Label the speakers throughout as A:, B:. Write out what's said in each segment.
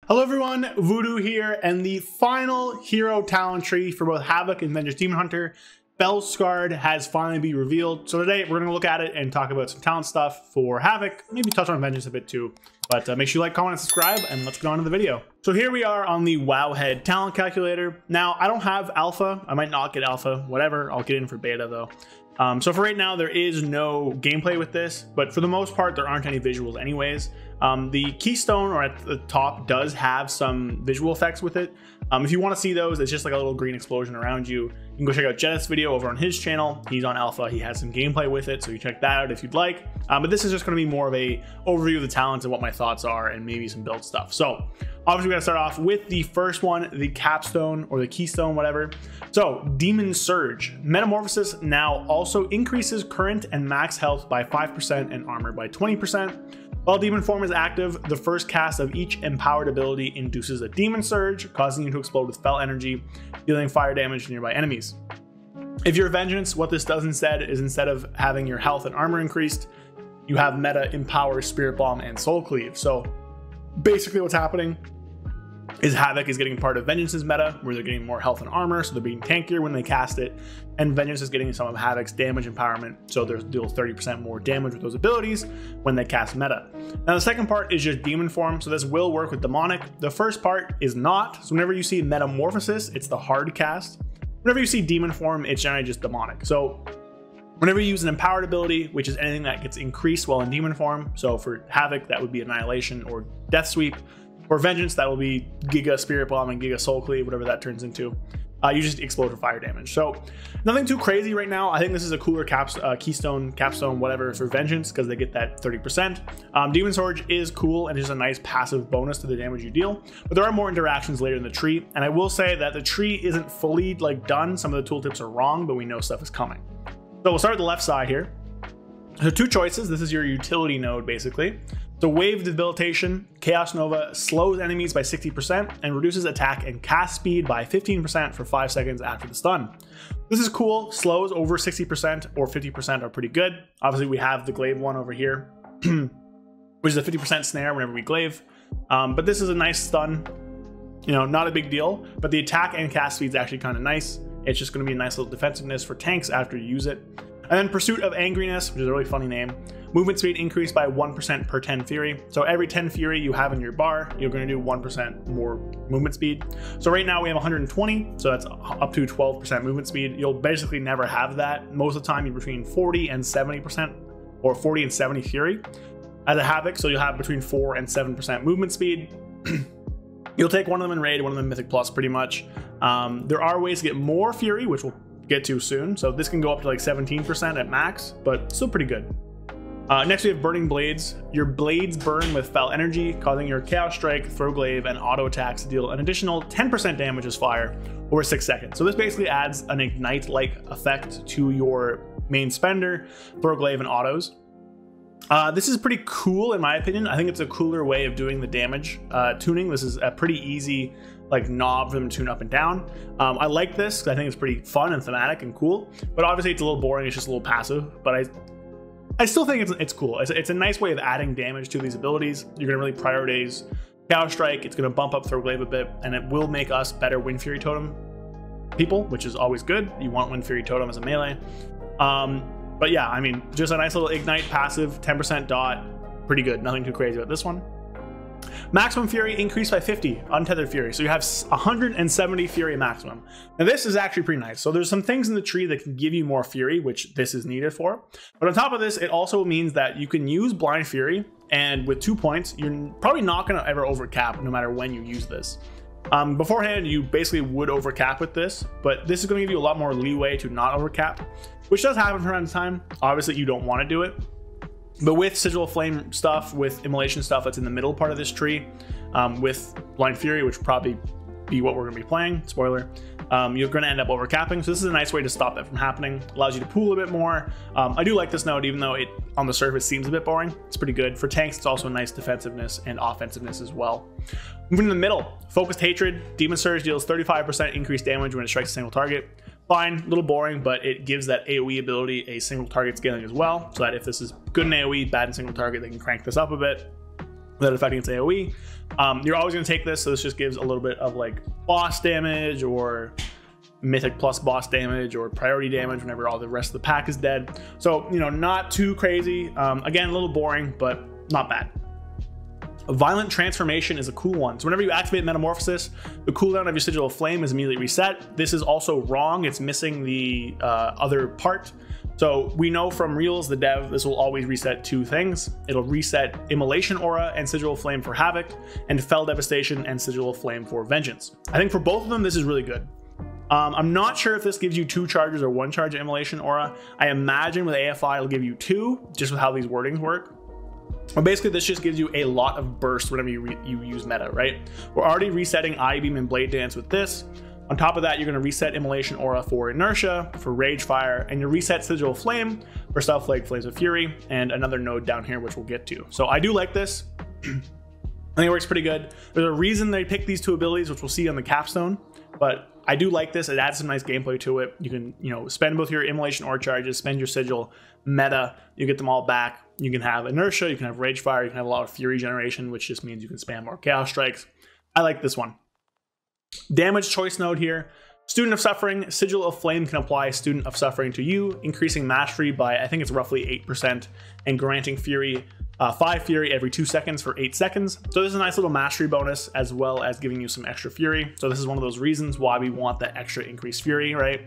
A: Hello everyone, Voodoo here, and the final hero talent tree for both Havoc and Havoc Demon Hunter, FEL SCARRED, has finally been revealed. So today we're going to look at it and talk about some talent stuff for Havoc, maybe touch on Vengeance a bit too. But make sure you like, comment, and subscribe, and let's get on to the video. So here we are on the Wowhead talent calculator. Now, I don't have alpha. I might not get alpha, whatever. I'll get in for beta though. So for right now, there is no gameplay with this, but for the most part, there aren't any visuals anyways. The keystone or at the top does have some visual effects with it. If you want to see those, it's just like a little green explosion around you. You can go check out Jet's video over on his channel. He's on alpha. He has some gameplay with it, so you check that out if you'd like. But this is just going to be more of a overview of the talents and what my thoughts are and maybe some build stuff. So obviously we're going to start off with the first one, the capstone or the keystone, whatever. So Demon Surge. Metamorphosis now also increases current and max health by 5% and armor by 20%. While Demon Form is active, the first cast of each empowered ability induces a Demon Surge, causing you to explode with FEL energy, dealing fire damage to nearby enemies. If you're Vengeance, what this does instead is instead of having your health and armor increased, you have meta Empower, Spirit Bomb, and Soul Cleave. So basically what's happening is Havoc is getting part of Vengeance's meta, where they're getting more health and armor, so they're being tankier when they cast it, and Vengeance is getting some of Havoc's damage empowerment, so they'll deal 30% more damage with those abilities when they cast meta. Now the second part is just Demon Form, so this will work with Demonic. The first part is not, so whenever you see Metamorphosis, it's the hard cast. Whenever you see Demon Form, it's generally just Demonic. So whenever you use an empowered ability, which is anything that gets increased while in Demon Form, so for Havoc, that would be Annihilation or Death Sweep. For Vengeance, that will be Giga Spirit Bomb and Giga Soul Cleave, whatever that turns into. You just explode for fire damage. So nothing too crazy right now. I think this is a cooler keystone, capstone, whatever for Vengeance because they get that 30%. Demon Surge is cool and is a nice passive bonus to the damage you deal. But there are more interactions later in the tree. And I will say that the tree isn't fully done. Some of the tooltips are wrong, but we know stuff is coming. So we'll start with the left side here. So two choices. This is your utility node basically. So Wave Debilitation, Chaos Nova slows enemies by 60% and reduces attack and cast speed by 15% for 5 seconds after the stun. This is cool. Slows over 60% or 50% are pretty good. Obviously we have the glaive one over here, which is a 50% snare whenever we glaive. But this is a nice stun, you know, not a big deal, but the attack and cast speed is actually kind of nice. It's just going to be a nice little defensiveness for tanks after you use it. And then Pursuit of Angriness, which is a really funny name. Movement speed increased by 1% per 10 Fury. So every 10 Fury you have in your bar, you're going to do 1% more movement speed. So right now we have 120, so that's up to 12% movement speed. You'll basically never have that. Most of the time you're between 40 and 70%, or 40 and 70 Fury as a Havoc. So you'll have between 4 and 7% movement speed. You'll take one of them in Raid, one of them in Mythic Plus pretty much. There are ways to get more Fury, which we'll get to soon. So this can go up to like 17% at max, but still pretty good. Next we have Burning Blades. Your blades burn with FEL energy, causing your Chaos Strike, Throw Glaive, and auto attacks to deal an additional 10% damage as fire over 6 seconds. So this basically adds an Ignite-like effect to your main spender, Throw Glaive, and autos. This is pretty cool in my opinion. I think it's a cooler way of doing the damage tuning. This is a pretty easy knob for them to tune up and down. I like this because I think it's pretty fun and thematic and cool, but obviously it's a little boring. It's just a little passive, but I still think it's cool. It's a nice way of adding damage to these abilities. You're going to really prioritize Chaos Strike. It's going to bump up Throw Glaive a bit, and it will make us better Wind Fury Totem people, which is always good. You want Wind Fury Totem as a melee. But yeah, I mean, just a nice little Ignite passive, 10% dot, pretty good. Nothing too crazy about this one. Maximum Fury increased by 50, Untethered Fury. So you have 170 Fury maximum. Now this is actually pretty nice. So there's some things in the tree that can give you more Fury, which this is needed for. But on top of this, it also means that you can use Blind Fury, and with 2 points, you're probably not going to ever overcap no matter when you use this. Beforehand, you basically would overcap with this, but this is going to give you a lot more leeway to not overcap, which does happen from time to time. Obviously, you don't want to do it. But with Sigil of Flame stuff, with Immolation stuff that's in the middle part of this tree, with Blind Fury, which will probably be what we're going to be playing, spoiler, you're going to end up overcapping. So this is a nice way to stop that from happening. Allows you to pool a bit more. I do like this node, even though it on the surface seems a bit boring. It's pretty good. For tanks, it's also a nice defensiveness and offensiveness as well. Moving to the middle, Focused Hatred. Demon Surge deals 35% increased damage when it strikes a single target. Fine, a little boring, but it gives that AoE ability a single target scaling as well, so that if this is good in AoE, bad in single target, they can crank this up a bit. without affecting its AoE. You're always going to take this, so this just gives a little bit of like boss damage or mythic plus boss damage or priority damage whenever all the rest of the pack is dead. So, you know, not too crazy. Again, a little boring, but not bad. A violent transformation is a cool one. So whenever you activate Metamorphosis, the cooldown of your Sigil of Flame is immediately reset. This is also wrong. It's missing the other part. So we know from Reels, the dev, this will always reset two things. It'll reset Immolation Aura and Sigil of Flame for Havoc, and Fel Devastation and Sigil of Flame for Vengeance. I think for both of them, this is really good. I'm not sure if this gives you 2 charges or 1 charge of Immolation Aura. I imagine with AFI, it'll give you 2, just with how these wordings work. But basically, this just gives you a lot of burst whenever you use meta, right? We're already resetting Eye Beam and Blade Dance with this. On top of that, you're going to reset Immolation Aura for Inertia, for Rage Fire, and you reset Sigil of Flame for stuff like Flames of Fury, and another node down here, which we'll get to. So I do like this. I think it works pretty good. There's a reason they picked these 2 abilities, which we'll see on the capstone, but I do like this. It adds some nice gameplay to it. You can, you know, spend both your Immolation Aura charges, spend your Sigil, meta, you get them all back. You can have Inertia, you can have Rage Fire, you can have a lot of Fury generation, which just means you can spam more Chaos Strikes. I like this one. Damage choice node here. Student of Suffering, Sigil of Flame can apply Student of Suffering to you, increasing mastery by, I think it's roughly 8%, and granting Fury, 5 Fury every 2 seconds for 8 seconds. So this is a nice little mastery bonus, as well as giving you some extra Fury. So this is one of those reasons why we want that extra increased Fury, right?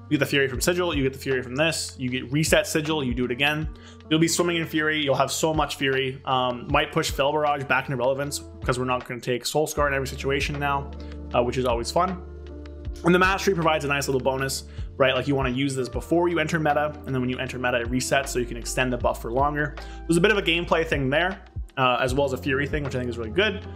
A: You get the Fury from Sigil, you get the Fury from this, you get reset Sigil, you do it again. You'll be swimming in Fury, you'll have so much Fury. Might push Fel Barrage back into relevance, because we're not going to take Soul Scar in every situation now, which is always fun. And the mastery provides a nice little bonus, right? Like you want to use this before you enter meta, and then when you enter meta, it resets so you can extend the buff for longer. There's a bit of a gameplay thing there, as well as a Fury thing, which I think is really good.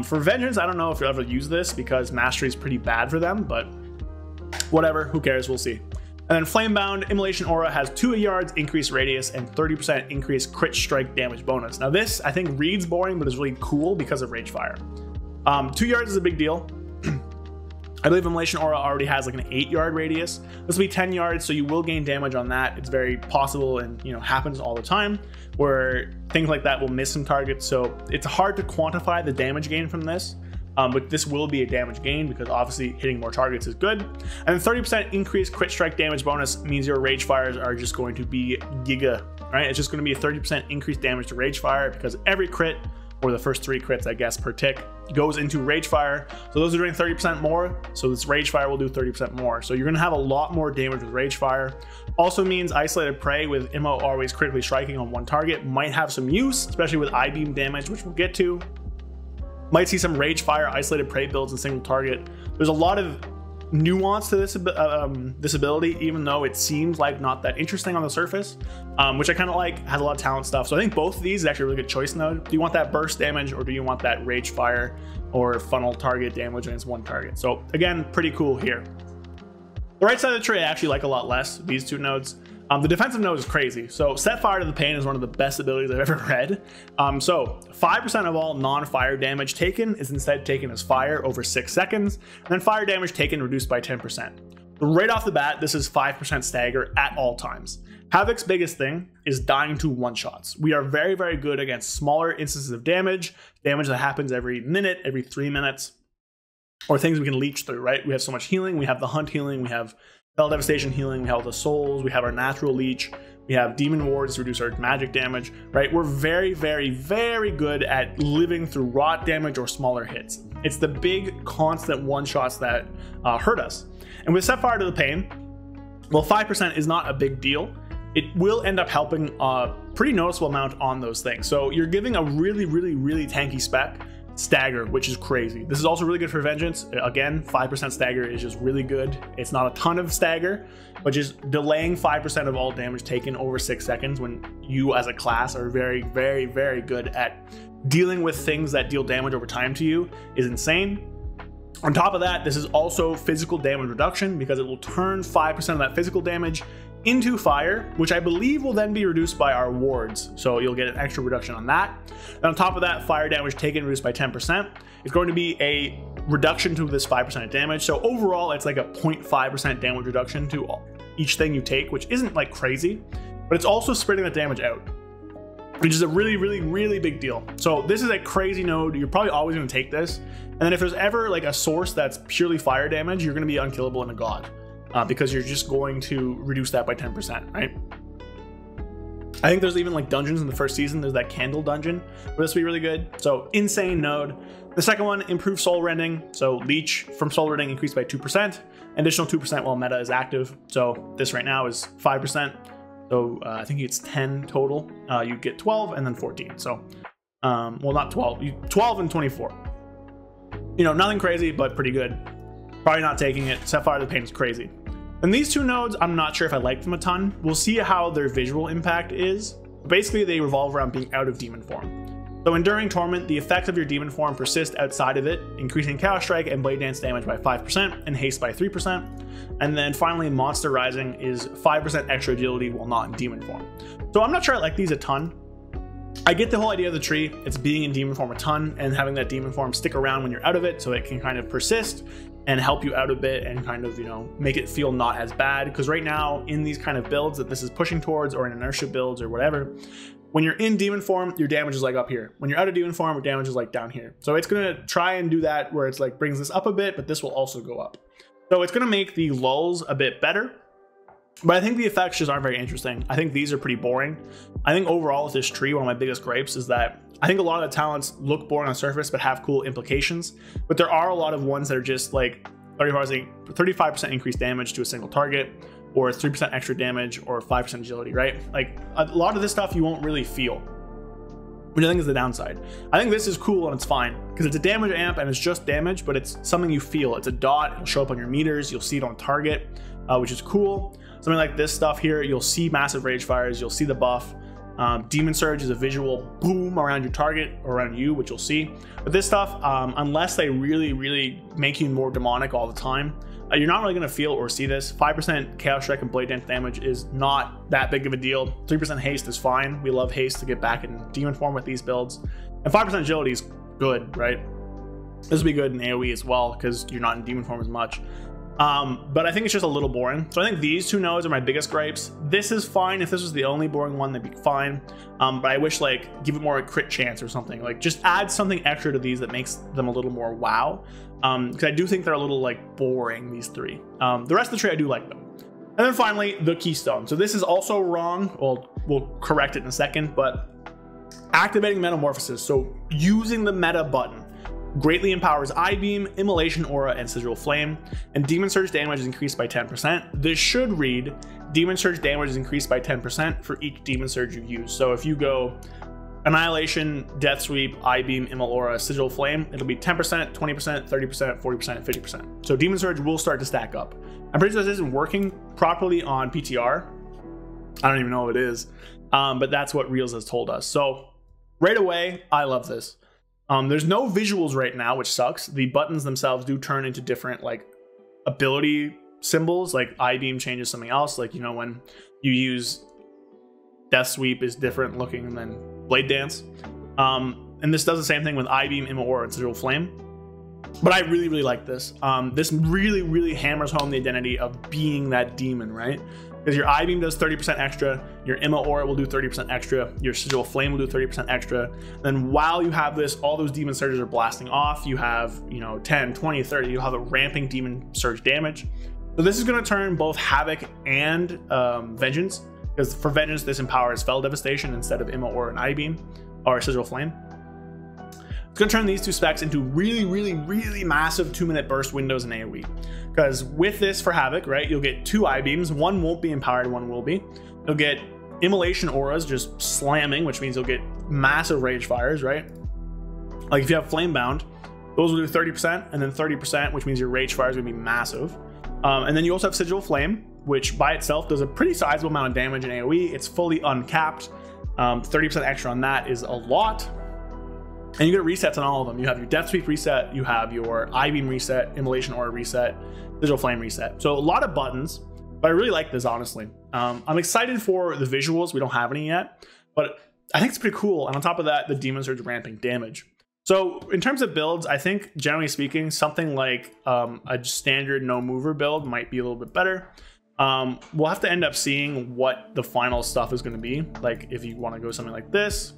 A: For Vengeance, I don't know if you'll ever use this because mastery is pretty bad for them, but whatever, who cares, we'll see. And then Flamebound, Immolation Aura has 2 yards increased radius and 30% increased crit strike damage bonus. Now this, I think, reads boring, but is really cool because of Rage Fire. 2 yards is a big deal. I believe Immolation Aura already has like an 8-yard radius. This will be 10 yards, so you will gain damage on that. It's very possible and, you know, happens all the time where things like that will miss some targets. So it's hard to quantify the damage gain from this. But this will be a damage gain because obviously hitting more targets is good. And then 30% increased crit strike damage bonus means your Rage Fires are just going to be giga, right? It's just going to be a 30% increased damage to Rage Fire because every crit, or the first 3 crits, I guess, per tick, goes into Rage Fire. So those are doing 30% more, so this Rage Fire will do 30% more. So you're going to have a lot more damage with Rage Fire. Also means Isolated Prey with Immo always critically striking on 1 target might have some use, especially with Eye Beam damage, which we'll get to. Might see some Rage Fire Isolated Prey builds in single target. There's a lot of nuance to this ability, even though it seems like not that interesting on the surface, which I kind of like. Has a lot of talent stuff. So I think both of these is actually a really good choice node. Do you want that burst damage, or do you want that Rage Fire or funnel target damage against 1 target? So again, pretty cool here. The right side of the tree I actually like a lot less, these 2 nodes. The defensive node is crazy. So Set Fire to the Pain is one of the best abilities I've ever read. So 5% of all non-fire damage taken is instead taken as fire over 6 seconds, and then fire damage taken reduced by 10%. Right off the bat, this is 5% stagger at all times. Havoc's biggest thing is dying to one-shots. We are very, very good against smaller instances of damage that happens every minute, every 3 minutes, or things we can leech through, right? We have so much healing. We have the Hunt healing. We have Fel Devastation healing, we have the souls, we have our natural leech, we have demon wards to reduce our magic damage, right? We're very, very, very good at living through rot damage or smaller hits. It's the big constant one-shots that hurt us. And with Set Fire to the Pain, well, 5% is not a big deal. It will end up helping a pretty noticeable amount on those things. So you're giving a really, really, really tanky spec stagger, which is crazy. This is also really good for Vengeance. Again, 5% stagger is just really good. It's not a ton of stagger, but just delaying 5% of all damage taken over 6 seconds when you as a class are very, very, very good at dealing with things that deal damage over time to you is insane. On top of that, this is also physical damage reduction because it will turn 5% of that physical damage into fire, which I believe will then be reduced by our wards. So you'll get an extra reduction on that. And on top of that, fire damage taken reduced by 10%. It's going to be a reduction to this 5% damage. So overall, it's like a 0.5% damage reduction to each thing you take, which isn't like crazy, but it's also spreading the damage out. which is a really, really, really big deal. So this is a crazy node. You're probably always going to take this. And then if there's ever like a source that's purely fire damage, you're going to be unkillable in a god because you're just going to reduce that by 10%, right? I think there's even like dungeons in the first season. There's that candle dungeon where this will be really good. So insane node. The second one, improved soul rending. So leech from soul rending increased by 2%, additional 2% while meta is active. So this right now is 5%. So I think it's 10 total. You get 12 and then 14. So, well, not 12, 12 and 24. You know, nothing crazy, but pretty good. Probably not taking it. Sapphire of the Pain is crazy. And these two nodes, I'm not sure if I like them a ton. We'll see how their visual impact is. Basically, they revolve around being out of demon form. So Enduring Torment, the effects of your demon form persist outside of it, increasing Chaos Strike and Blade Dance damage by 5% and haste by 3%. And then finally, Monster Rising is 5% extra agility while not in demon form. So I'm not sure I like these a ton. I get the whole idea of the tree. It's being in demon form a ton and having that demon form stick around when you're out of it so it can kind of persist and help you out a bit and kind of, you know, make it feel not as bad. Because right now in these kind of builds that this is pushing towards, or in inertia builds or whatever, when you're in demon form, your damage is like up here. When you're out of demon form, your damage is like down here. So it's going to try and do that where it's like brings this up a bit, but this will also go up. So it's going to make the lulls a bit better. But I think the effects just aren't very interesting. I think these are pretty boring. I think overall with this tree, one of my biggest gripes is that I think a lot of the talents look boring on the surface, but have cool implications. But there are a lot of ones that are just like 35% increased damage to a single target, or 3% extra damage, or 5% agility, right? Like a lot of this stuff you won't really feel, which I think is the downside. I think this is cool and it's fine because it's a damage amp and it's just damage, but it's something you feel. It's a dot, it'll show up on your meters, you'll see it on target, which is cool. Something like this stuff here, you'll see massive rage fires, you'll see the buff. Demon Surge is a visual boom around your target or around you, which you'll see. But this stuff, unless they really, really make you more demonic all the time, you're not really going to feel or see this. 5% Chaos Strike and Blade Dance damage is not that big of a deal. 3% haste is fine. We love haste to get back in demon form with these builds. And 5% agility is good, right? This will be good in AoE as well because you're not in demon form as much. But I think it's just a little boring. So I think these two nodes are my biggest gripes. This is fine. If this was the only boring one, that'd be fine. But I wish like give it more a crit chance or something. Like just add something extra to these that makes them a little more wow. Because I do think they're a little like boring, these three. The rest of the tree, I do like them. And then finally, the Keystone. So this is also wrong. Well, we'll correct it in a second, but activating Metamorphosis. So using the meta button greatly empowers I-Beam, Immolation Aura, and Sigil Flame, and Demon Surge damage is increased by 10%. This should read, Demon Surge damage is increased by 10% for each Demon Surge you use. So if you go Annihilation, Death Sweep, I-Beam, Immol Aura, Sigil Flame, it'll be 10%, 20%, 30%, 40%, and 50%. So Demon Surge will start to stack up. I'm pretty sure this isn't working properly on PTR. I don't even know if it is, but that's what Reels has told us. So right away, I love this. There's no visuals right now, which sucks. The buttons themselves do turn into different like ability symbols, like I-Beam changes something else. Like, you know, when you use Death Sweep is different looking than Blade Dance. And this does the same thing with I-Beam, Immol Aura, and Sigil Flame. But I really, really like this. This really, really hammers home the identity of being that demon, right? Because your I-Beam does 30% extra, your Immol Aura will do 30% extra, your Sigil Flame will do 30% extra. Then while you have this, all those Demon Surges are blasting off. You have, you know, 10, 20, 30, you'll have a ramping Demon Surge damage. So this is going to turn both Havoc and Vengeance, because for Vengeance, this empowers FEL Devastation instead of Immol Aura and I-Beam, or Sigil Flame. It's going to turn these two specs into really, really, really massive 2-minute burst windows in AoE. Because with this for Havoc, right, you'll get 2 I-Beams. One won't be empowered, one will be. You'll get Immolation Auras just slamming, which means you'll get massive Rage Fires, right? Like if you have Flamebound, those will do 30%, and then 30%, which means your Rage Fire is going to be massive. And then you also have Sigil Flame, which by itself does a pretty sizable amount of damage in AoE. It's fully uncapped. 30% extra on that is a lot. And you get resets on all of them. You have your Death Sweep reset, you have your I-Beam reset, Immolation Aura reset, Sigil Flame reset. So a lot of buttons, but I really like this, honestly. I'm excited for the visuals. We don't have any yet, but I think it's pretty cool. And on top of that, the Demon Surge ramping damage. So in terms of builds, I think generally speaking, something like a standard no mover build might be a little bit better. We'll have to end up seeing what the final stuff is going to be. Like if you want to go something like this,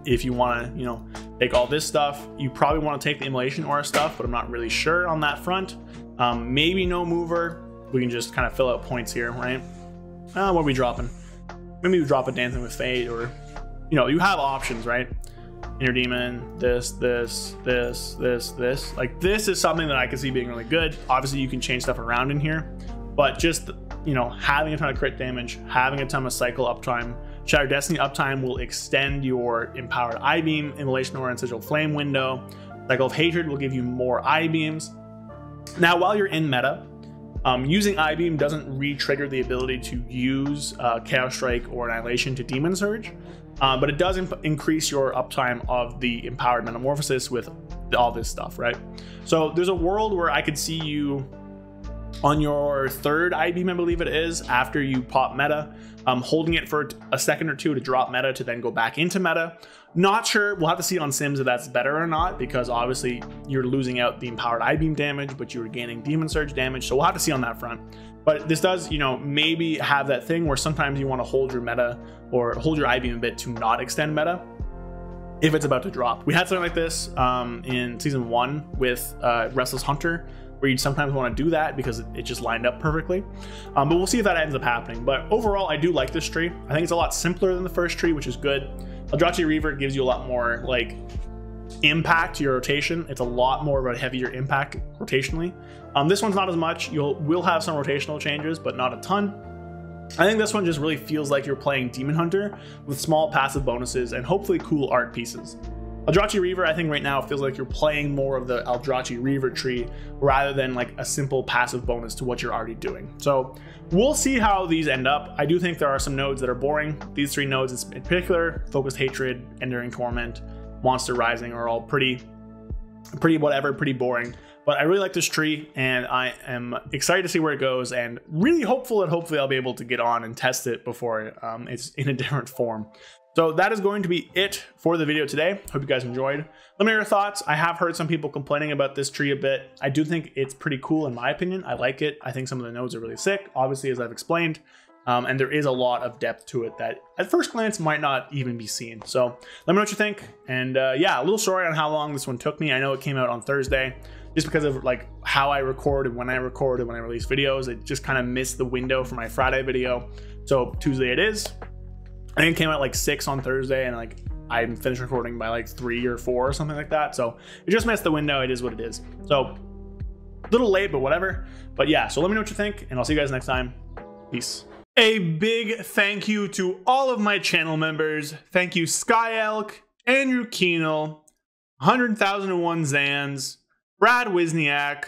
A: if you want to, you know, take all this stuff, you probably want to take the immolation aura stuff, but I'm not really sure on that front. Maybe no mover. We can just kind of fill out points here, right? What are we dropping? Maybe we drop a Dancing with Fate, or, you know, you have options, right? Inner Demon, this. Like this is something that I can see being really good. Obviously you can change stuff around in here, but just, you know, having a ton of crit damage, having a ton of cycle uptime. Shattered Destiny uptime will extend your empowered I-Beam, Immolation Aura, and Sigil Flame window. Cycle of Hatred will give you more I-Beams. Now, while you're in meta, using I-Beam doesn't re-trigger the ability to use Chaos Strike or Annihilation to Demon Surge, but it does increase your uptime of the Empowered Metamorphosis with all this stuff, right? So there's a world where I could see you on your third I-Beam, I believe it is, after you pop meta, holding it for a second or two to drop meta to then go back into meta. Not sure, we'll have to see on Sims if that's better or not, because obviously you're losing out the empowered I-Beam damage, but you're gaining Demon Surge damage, so we'll have to see on that front. But this does, you know, maybe have that thing where sometimes you want to hold your meta or hold your I-Beam a bit to not extend meta if it's about to drop. We had something like this in season 1 with Restless Hunter, where you'd sometimes want to do that because it just lined up perfectly. But we'll see if that ends up happening. But overall, I do like this tree. I think it's a lot simpler than the first tree, which is good. Eldrazi Reaver gives you a lot more like impact to your rotation. It's a lot more of a heavier impact rotationally. This one's not as much. We'll have some rotational changes, but not a ton. I think this one just really feels like you're playing Demon Hunter with small passive bonuses and hopefully cool art pieces. Eldrazi Reaver, I think right now feels like you're playing more of the Eldrazi Reaver tree rather than like a simple passive bonus to what you're already doing. So we'll see how these end up. I do think there are some nodes that are boring. These 3 nodes in particular, Focused Hatred, Enduring Torment, Monster Rising, are all pretty boring. But I really like this tree, and I am excited to see where it goes, and really hopeful that hopefully I'll be able to get on and test it before it's in a different form. So that is going to be it for the video today. Hope you guys enjoyed. Let me know your thoughts. I have heard some people complaining about this tree a bit. I do think it's pretty cool in my opinion. I like it. I think some of the nodes are really sick, obviously, as I've explained. And there is a lot of depth to it that at first glance might not even be seen. So let me know what you think. And yeah, a little story on how long this one took me. I know it came out on Thursday, just because of like how I record and when I record and when I release videos. It just kind of missed the window for my Friday video. So Tuesday it is. I think it came out like 6 on Thursday, and like I finished recording by like 3 or 4 or something like that. So it just missed the window. It is what it is. So a little late, but whatever. But yeah, so let me know what you think, and I'll see you guys next time. Peace. A big thank you to all of my channel members. Thank you, Sky Elk, Andrew Keenel, 100,001 Zans, Brad Wisniak,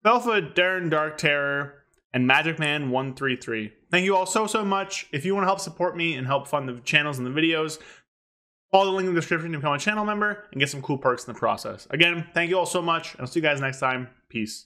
A: Felfa Darren Dark Terror, and Magic Man 133. Thank you all so much. If you want to help support me and help fund the channels and the videos, follow the link in the description to become a channel member and get some cool perks in the process. Again, thank you all so much, and I'll see you guys next time. Peace.